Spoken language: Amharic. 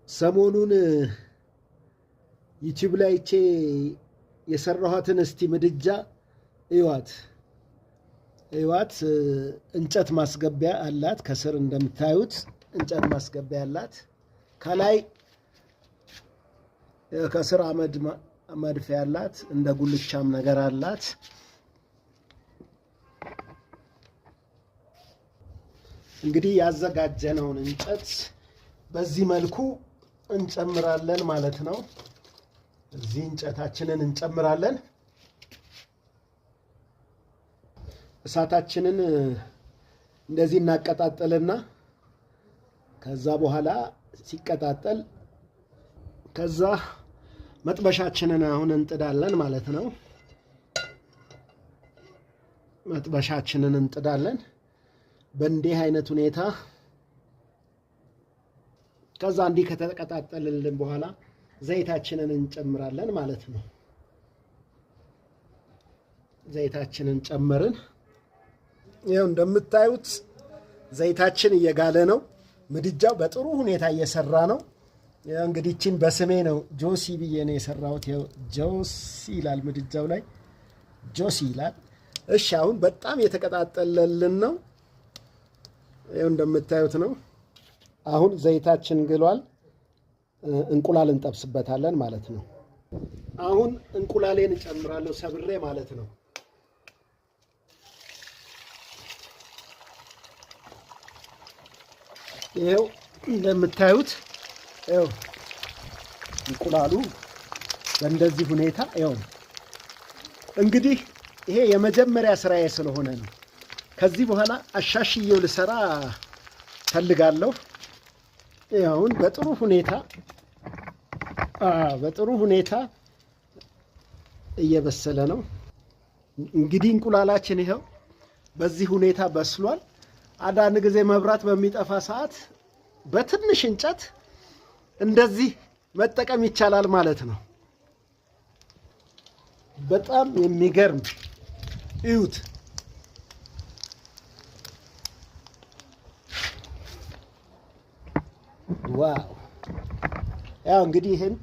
ሰሞኑን ዩቲዩብ ላይ የሰራኋትን እስቲ ምድጃ እዩዋት። እንጨት ማስገቢያ አላት። ከስር እንደምታዩት እንጨት ማስገቢያ አላት። ከላይ ከስር አመድ መድፊያ አላት። እንደ ጉልቻም ነገር አላት። እንግዲህ ያዘጋጀነውን እንጨት በዚህ መልኩ እንጨምራለን ማለት ነው። እዚህ እንጨታችንን እንጨምራለን። እሳታችንን እንደዚህ እናቀጣጥልና ከዛ በኋላ ሲቀጣጠል ከዛ መጥበሻችንን አሁን እንጥዳለን ማለት ነው። መጥበሻችንን እንጥዳለን በእንዲህ አይነት ሁኔታ። ከዛ እንዲህ ከተቀጣጠለልን በኋላ ዘይታችንን እንጨምራለን ማለት ነው። ዘይታችንን ጨመርን። ይኸው እንደምታዩት ዘይታችን እየጋለ ነው። ምድጃው በጥሩ ሁኔታ እየሰራ ነው። እንግዲህ እቺን በስሜ ነው ጆሲ ብዬ ነው የሰራሁት። ይኸው ጆሲ ይላል ምድጃው ላይ ጆሲ ይላል። እሺ አሁን በጣም የተቀጣጠለልን ነው። ይኸው እንደምታዩት ነው። አሁን ዘይታችን ግሏል። እንቁላል እንጠብስበታለን ማለት ነው። አሁን እንቁላሌን እጨምራለሁ ሰብሬ ማለት ነው። ይኸው እንደምታዩት ይኸው እንቁላሉ በእንደዚህ ሁኔታ ይኸው። እንግዲህ ይሄ የመጀመሪያ ስራዬ ስለሆነ ነው። ከዚህ በኋላ አሻሽዬው ልሰራ ፈልጋለሁ። ይኸውን በጥሩ ሁኔታ እየበሰለ ነው። እንግዲህ እንቁላላችን ይኸው በዚህ ሁኔታ በስሏል። አንዳንድ ጊዜ መብራት በሚጠፋ ሰዓት በትንሽ እንጨት እንደዚህ መጠቀም ይቻላል ማለት ነው። በጣም የሚገርም እዩት። ዋው! ያው እንግዲህ ይሄን